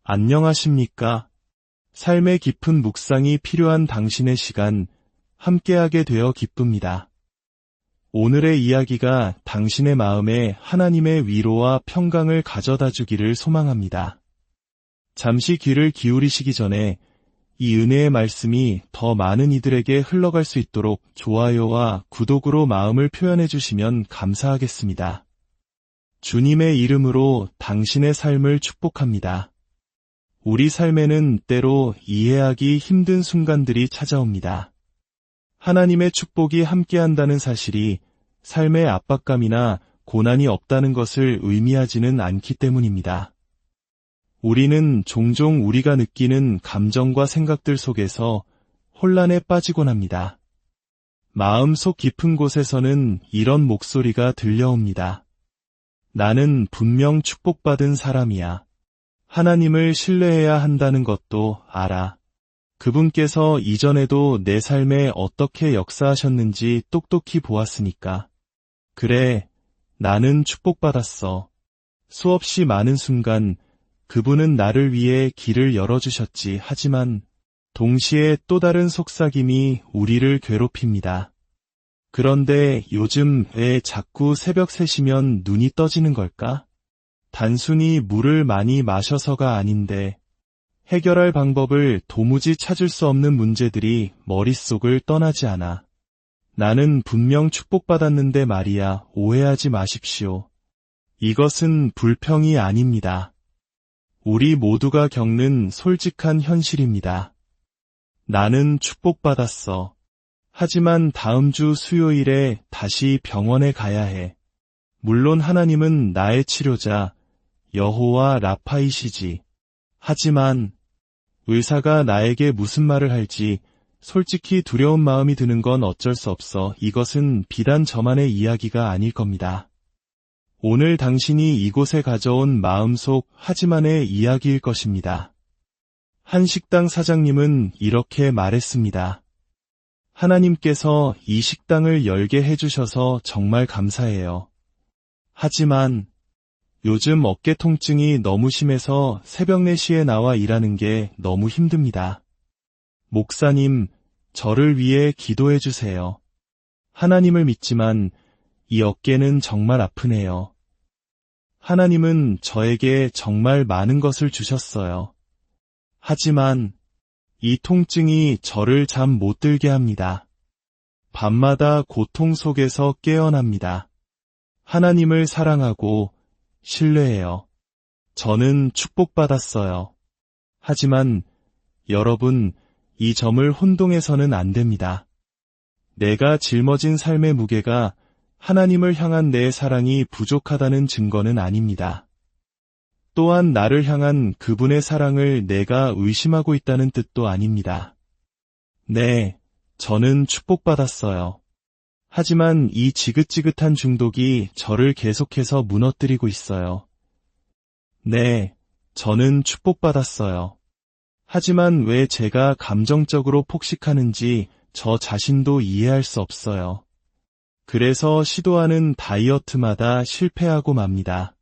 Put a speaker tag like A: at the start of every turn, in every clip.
A: 안녕하십니까? 삶의 깊은 묵상이 필요한 당신의 시간, 함께하게 되어 기쁩니다. 오늘의 이야기가 당신의 마음에 하나님의 위로와 평강을 가져다 주기를 소망합니다. 잠시 귀를 기울이시기 전에 이 은혜의 말씀이 더 많은 이들에게 흘러갈 수 있도록 좋아요와 구독으로 마음을 표현해 주시면 감사하겠습니다. 주님의 이름으로 당신의 삶을 축복합니다. 우리 삶에는 때로 이해하기 힘든 순간들이 찾아옵니다. 하나님의 축복이 함께한다는 사실이 삶의 압박감이나 고난이 없다는 것을 의미하지는 않기 때문입니다. 우리는 종종 우리가 느끼는 감정과 생각들 속에서 혼란에 빠지곤 합니다. 마음속 깊은 곳에서는 이런 목소리가 들려옵니다. 나는 분명 축복받은 사람이야. 하나님을 신뢰해야 한다는 것도 알아. 그분께서 이전에도 내 삶에 어떻게 역사하셨는지 똑똑히 보았으니까. 그래, 나는 축복받았어. 수없이 많은 순간 그분은 나를 위해 길을 열어주셨지. 하지만 동시에 또 다른 속삭임이 우리를 괴롭힙니다. 그런데 요즘 왜 자꾸 새벽 3시면 눈이 떠지는 걸까? 단순히 물을 많이 마셔서가 아닌데 해결할 방법을 도무지 찾을 수 없는 문제들이 머릿속을 떠나지 않아. 나는 분명 축복받았는데 말이야. 오해하지 마십시오. 이것은 불평이 아닙니다. 우리 모두가 겪는 솔직한 현실입니다. 나는 축복받았어. 하지만 다음 주 수요일에 다시 병원에 가야 해. 물론 하나님은 나의 치료자, 여호와 라파이시지. 하지만 의사가 나에게 무슨 말을 할지 솔직히 두려운 마음이 드는 건 어쩔 수 없어. 이것은 비단 저만의 이야기가 아닐 겁니다. 오늘 당신이 이곳에 가져온 마음속 하지만의 이야기일 것입니다. 한 식당 사장님은 이렇게 말했습니다. 하나님께서 이 식당을 열게 해주셔서 정말 감사해요. 하지만 요즘 어깨 통증이 너무 심해서 새벽 4시에 나와 일하는 게 너무 힘듭니다. 목사님, 저를 위해 기도해 주세요. 하나님을 믿지만 이 어깨는 정말 아프네요. 하나님은 저에게 정말 많은 것을 주셨어요. 하지만 이 통증이 저를 잠 못 들게 합니다. 밤마다 고통 속에서 깨어납니다. 하나님을 사랑하고 신뢰해요. 저는 축복받았어요. 하지만 여러분, 이 점을 혼동해서는 안 됩니다. 내가 짊어진 삶의 무게가 하나님을 향한 내 사랑이 부족하다는 증거는 아닙니다. 또한 나를 향한 그분의 사랑을 내가 의심하고 있다는 뜻도 아닙니다. 네, 저는 축복받았어요. 하지만 이 지긋지긋한 중독이 저를 계속해서 무너뜨리고 있어요. 네, 저는 축복받았어요. 하지만 왜 제가 감정적으로 폭식하는지 저 자신도 이해할 수 없어요. 그래서 시도하는 다이어트마다 실패하고 맙니다.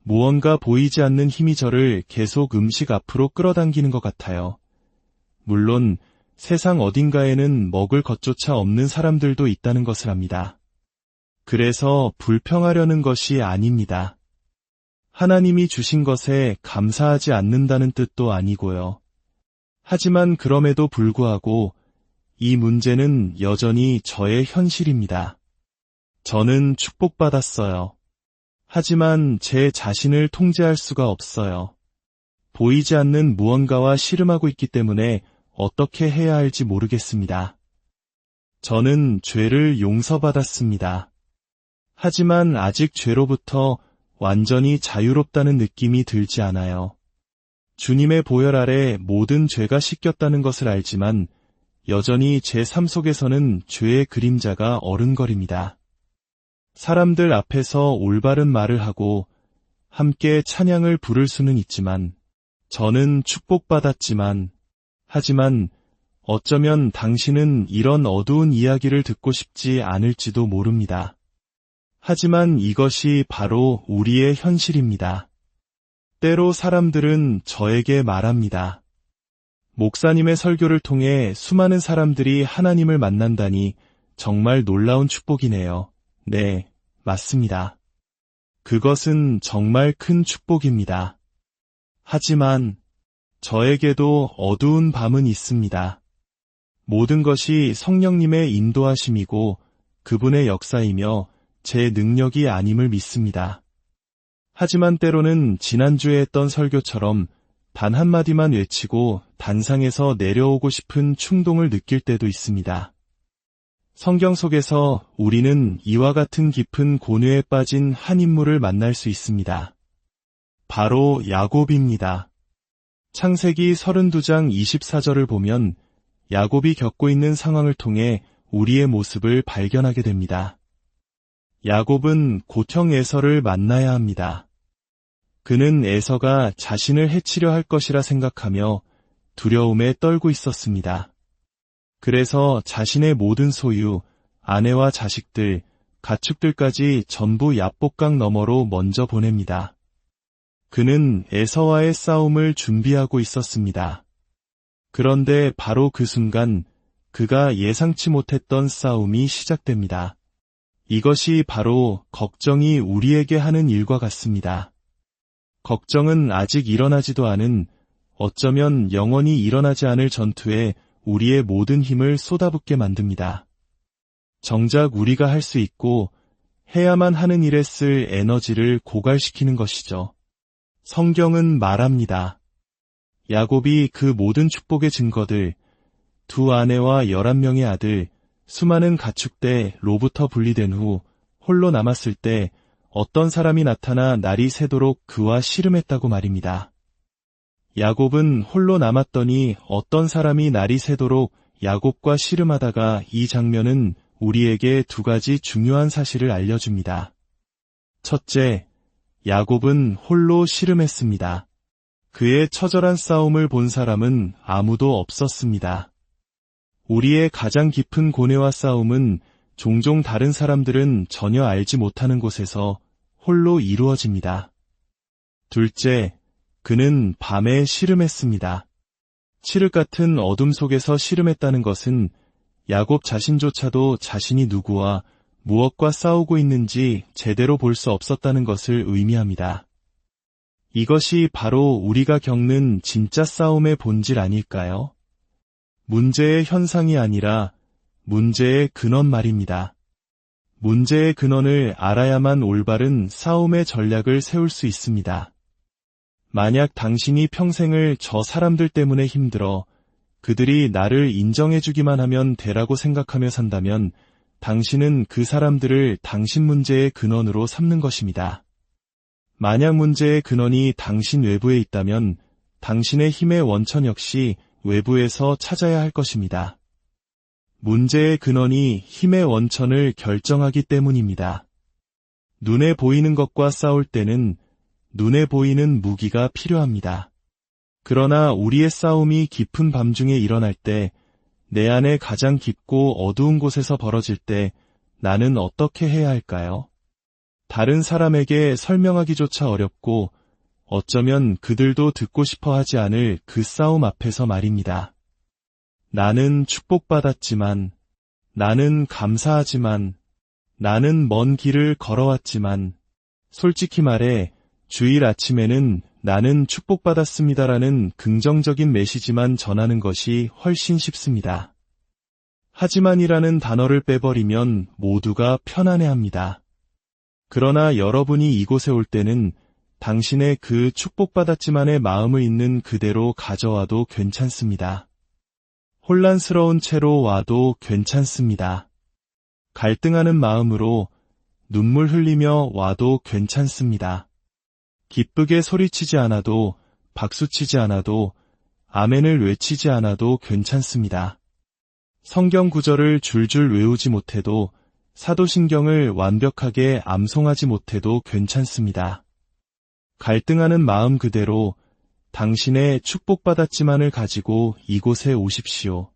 A: 무언가 보이지 않는 힘이 저를 계속 음식 앞으로 끌어당기는 것 같아요. 물론 세상 어딘가에는 먹을 것조차 없는 사람들도 있다는 것을 압니다. 그래서 불평하려는 것이 아닙니다. 하나님이 주신 것에 감사하지 않는다는 뜻도 아니고요. 하지만 그럼에도 불구하고 이 문제는 여전히 저의 현실입니다. 저는 축복받았어요. 하지만 제 자신을 통제할 수가 없어요. 보이지 않는 무언가와 씨름하고 있기 때문에 어떻게 해야 할지 모르겠습니다. 저는 죄를 용서받았습니다. 하지만 아직 죄로부터 완전히 자유롭다는 느낌이 들지 않아요. 주님의 보혈 아래 모든 죄가 씻겼다는 것을 알지만 여전히 제 삶 속에서는 죄의 그림자가 어른거립니다. 사람들 앞에서 올바른 말을 하고 함께 찬양을 부를 수는 있지만 저는 축복받았지만 하지만 어쩌면 당신은 이런 어두운 이야기를 듣고 싶지 않을지도 모릅니다. 하지만 이것이 바로 우리의 현실입니다. 때로 사람들은 저에게 말합니다. 목사님의 설교를 통해 수많은 사람들이 하나님을 만난다니 정말 놀라운 축복이네요. 네, 맞습니다. 그것은 정말 큰 축복입니다. 하지만 저에게도 어두운 밤은 있습니다. 모든 것이 성령님의 인도하심이고 그분의 역사이며 제 능력이 아님을 믿습니다. 하지만 때로는 지난주에 했던 설교처럼 단 한마디만 외치고 단상에서 내려오고 싶은 충동을 느낄 때도 있습니다. 성경 속에서 우리는 이와 같은 깊은 고뇌에 빠진 한 인물을 만날 수 있습니다. 바로 야곱입니다. 창세기 32장 24절을 보면 야곱이 겪고 있는 상황을 통해 우리의 모습을 발견하게 됩니다. 야곱은 고형 에서를 만나야 합니다. 그는 에서가 자신을 해치려 할 것이라 생각하며 두려움에 떨고 있었습니다. 그래서 자신의 모든 소유, 아내와 자식들, 가축들까지 전부 야복강 너머로 먼저 보냅니다. 그는 에서와의 싸움을 준비하고 있었습니다. 그런데 바로 그 순간 그가 예상치 못했던 싸움이 시작됩니다. 이것이 바로 걱정이 우리에게 하는 일과 같습니다. 걱정은 아직 일어나지도 않은, 어쩌면 영원히 일어나지 않을 전투에 우리의 모든 힘을 쏟아붓게 만듭니다. 정작 우리가 할 수 있고 해야만 하는 일에 쓸 에너지를 고갈시키는 것이죠. 성경은 말합니다. 야곱이 그 모든 축복의 증거들, 두 아내와 11명의 아들, 수많은 가축대로부터 분리된 후 홀로 남았을 때 어떤 사람이 나타나 날이 새도록 그와 씨름했다고 말입니다. 야곱은 홀로 남았더니 어떤 사람이 날이 새도록 야곱과 씨름하다가 이 장면은 우리에게 두 가지 중요한 사실을 알려줍니다. 첫째, 야곱은 홀로 씨름했습니다. 그의 처절한 싸움을 본 사람은 아무도 없었습니다. 우리의 가장 깊은 고뇌와 싸움은 종종 다른 사람들은 전혀 알지 못하는 곳에서 홀로 이루어집니다. 둘째, 그는 밤에 씨름했습니다. 칠흑 같은 어둠 속에서 씨름했다는 것은 야곱 자신조차도 자신이 누구와 무엇과 싸우고 있는지 제대로 볼 수 없었다는 것을 의미합니다. 이것이 바로 우리가 겪는 진짜 싸움의 본질 아닐까요? 문제의 현상이 아니라 문제의 근원 말입니다. 문제의 근원을 알아야만 올바른 싸움의 전략을 세울 수 있습니다. 만약 당신이 평생을 저 사람들 때문에 힘들어 그들이 나를 인정해주기만 하면 되라고 생각하며 산다면 당신은 그 사람들을 당신 문제의 근원으로 삼는 것입니다. 만약 문제의 근원이 당신 외부에 있다면 당신의 힘의 원천 역시 외부에서 찾아야 할 것입니다. 문제의 근원이 힘의 원천을 결정하기 때문입니다. 눈에 보이는 것과 싸울 때는 눈에 보이는 무기가 필요합니다. 그러나 우리의 싸움이 깊은 밤중에 일어날 때, 내 안에 가장 깊고 어두운 곳에서 벌어질 때 나는 어떻게 해야 할까요? 다른 사람에게 설명하기조차 어렵고 어쩌면 그들도 듣고 싶어 하지 않을 그 싸움 앞에서 말입니다. 나는 축복받았지만, 나는 감사하지만, 나는 먼 길을 걸어왔지만, 솔직히 말해 주일 아침에는 나는 축복받았습니다라는 긍정적인 메시지만 전하는 것이 훨씬 쉽습니다. 하지만이라는 단어를 빼버리면 모두가 편안해합니다. 그러나 여러분이 이곳에 올 때는 당신의 그 축복받았지만의 마음을 있는 그대로 가져와도 괜찮습니다. 혼란스러운 채로 와도 괜찮습니다. 갈등하는 마음으로 눈물 흘리며 와도 괜찮습니다. 기쁘게 소리치지 않아도, 박수치지 않아도, 아멘을 외치지 않아도 괜찮습니다. 성경 구절을 줄줄 외우지 못해도, 사도신경을 완벽하게 암송하지 못해도 괜찮습니다. 갈등하는 마음 그대로 당신의 축복받았지만을 가지고 이곳에 오십시오.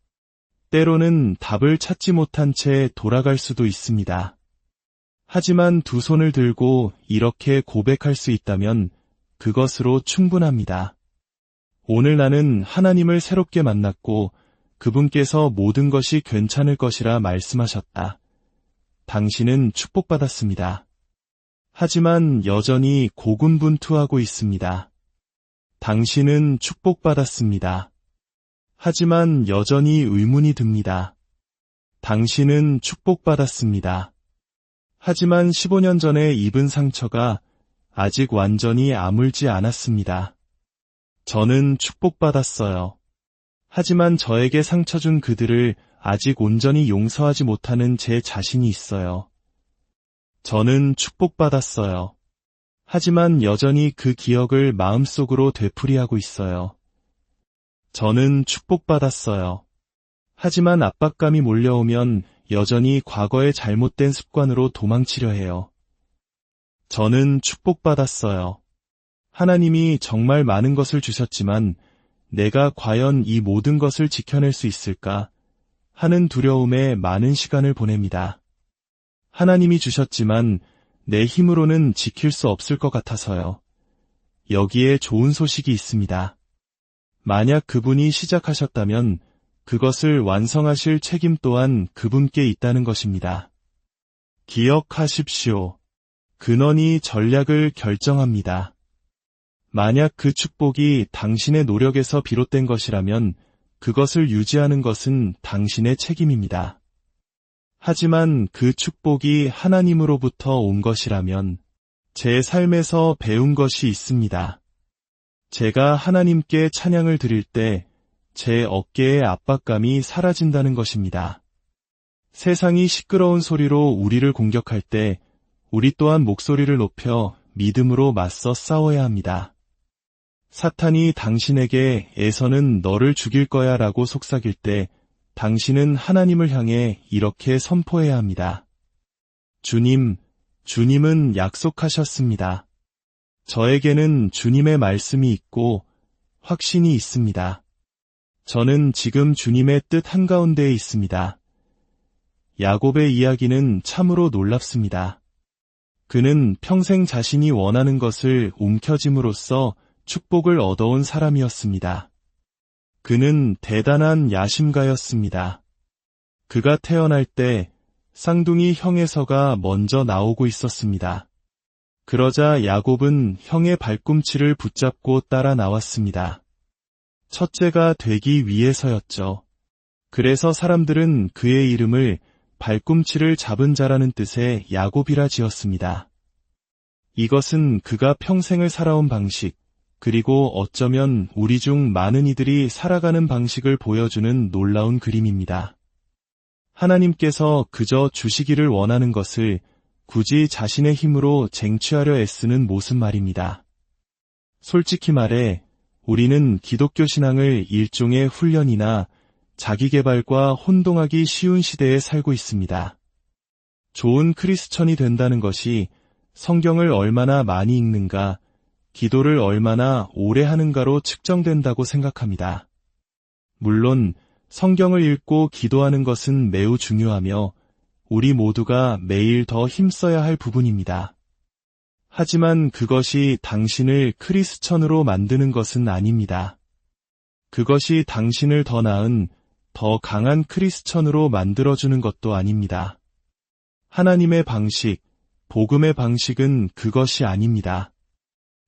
A: 때로는 답을 찾지 못한 채 돌아갈 수도 있습니다. 하지만 두 손을 들고 이렇게 고백할 수 있다면 그것으로 충분합니다. 오늘 나는 하나님을 새롭게 만났고 그분께서 모든 것이 괜찮을 것이라 말씀하셨다. 당신은 축복받았습니다. 하지만 여전히 고군분투하고 있습니다. 당신은 축복받았습니다. 하지만 여전히 의문이 듭니다. 당신은 축복받았습니다. 하지만 15년 전에 입은 상처가 아직 완전히 아물지 않았습니다. 저는 축복받았어요. 하지만 저에게 상처 준 그들을 아직 온전히 용서하지 못하는 제 자신이 있어요. 저는 축복받았어요. 하지만 여전히 그 기억을 마음속으로 되풀이하고 있어요. 저는 축복받았어요. 하지만 압박감이 몰려오면 여전히 과거의 잘못된 습관으로 도망치려 해요. 저는 축복받았어요. 하나님이 정말 많은 것을 주셨지만 내가 과연 이 모든 것을 지켜낼 수 있을까 하는 두려움에 많은 시간을 보냅니다. 하나님이 주셨지만 내 힘으로는 지킬 수 없을 것 같아서요. 여기에 좋은 소식이 있습니다. 만약 그분이 시작하셨다면 그것을 완성하실 책임 또한 그분께 있다는 것입니다. 기억하십시오. 근원이 전략을 결정합니다. 만약 그 축복이 당신의 노력에서 비롯된 것이라면 그것을 유지하는 것은 당신의 책임입니다. 하지만 그 축복이 하나님으로부터 온 것이라면 제 삶에서 배운 것이 있습니다. 제가 하나님께 찬양을 드릴 때 제 어깨의 압박감이 사라진다는 것입니다. 세상이 시끄러운 소리로 우리를 공격할 때 우리 또한 목소리를 높여 믿음으로 맞서 싸워야 합니다. 사탄이 당신에게 에서는 너를 죽일 거야 라고 속삭일 때 당신은 하나님을 향해 이렇게 선포해야 합니다. 주님은 약속하셨습니다. 저에게는 주님의 말씀이 있고 확신이 있습니다. 저는 지금 주님의 뜻 한가운데에 있습니다. 야곱의 이야기는 참으로 놀랍습니다. 그는 평생 자신이 원하는 것을 움켜짐으로써 축복을 얻어온 사람이었습니다. 그는 대단한 야심가였습니다. 그가 태어날 때 쌍둥이 형에서가 먼저 나오고 있었습니다. 그러자 야곱은 형의 발꿈치를 붙잡고 따라 나왔습니다. 첫째가 되기 위해서였죠. 그래서 사람들은 그의 이름을 발꿈치를 잡은 자라는 뜻의 야곱이라 지었습니다. 이것은 그가 평생을 살아온 방식, 그리고 어쩌면 우리 중 많은 이들이 살아가는 방식을 보여주는 놀라운 그림입니다. 하나님께서 그저 주시기를 원하는 것을 굳이 자신의 힘으로 쟁취하려 애쓰는 모습 말입니다. 솔직히 말해 우리는 기독교 신앙을 일종의 훈련이나 자기개발과 혼동하기 쉬운 시대에 살고 있습니다. 좋은 크리스천이 된다는 것이 성경을 얼마나 많이 읽는가, 기도를 얼마나 오래 하는가로 측정된다고 생각합니다. 물론 성경을 읽고 기도하는 것은 매우 중요하며 우리 모두가 매일 더 힘써야 할 부분입니다. 하지만 그것이 당신을 크리스천으로 만드는 것은 아닙니다. 그것이 당신을 더 나은, 더 강한 크리스천으로 만들어주는 것도 아닙니다. 하나님의 방식, 복음의 방식은 그것이 아닙니다.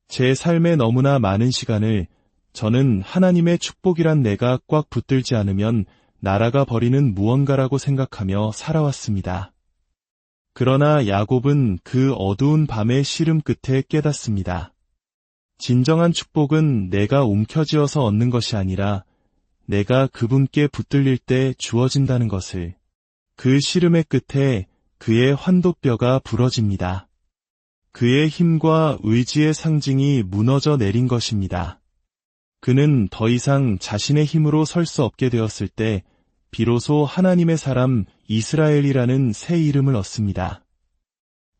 A: 제 삶의 너무나 많은 시간을 저는 하나님의 축복이란 내가 꽉 붙들지 않으면 나라가 버리는 무언가라고 생각하며 살아왔습니다. 그러나 야곱은 그 어두운 밤의 시름 끝에 깨닫습니다. 진정한 축복은 내가 움켜쥐어서 얻는 것이 아니라 내가 그분께 붙들릴 때 주어진다는 것을. 그 시름의 끝에 그의 환도뼈가 부러집니다. 그의 힘과 의지의 상징이 무너져 내린 것입니다. 그는 더 이상 자신의 힘으로 설 수 없게 되었을 때 비로소 하나님의 사람 이스라엘이라는 새 이름을 얻습니다.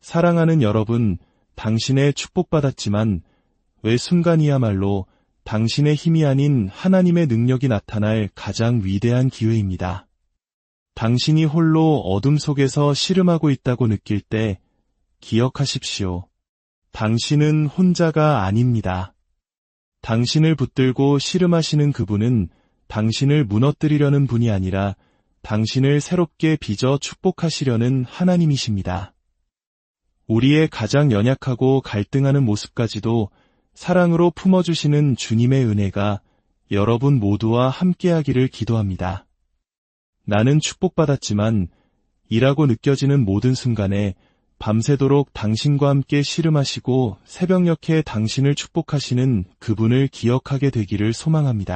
A: 사랑하는 여러분, 당신의 축복받았지만 왜 순간이야말로 당신의 힘이 아닌 하나님의 능력이 나타날 가장 위대한 기회입니다. 당신이 홀로 어둠 속에서 씨름하고 있다고 느낄 때 기억하십시오. 당신은 혼자가 아닙니다. 당신을 붙들고 씨름하시는 그분은 당신을 무너뜨리려는 분이 아니라 당신을 새롭게 빚어 축복하시려는 하나님이십니다. 우리의 가장 연약하고 갈등하는 모습까지도 사랑으로 품어주시는 주님의 은혜가 여러분 모두와 함께하기를 기도합니다. 나는 축복받았지만 이라고 느껴지는 모든 순간에 밤새도록 당신과 함께 씨름하시고 새벽녘에 당신을 축복하시는 그분을 기억하게 되기를 소망합니다.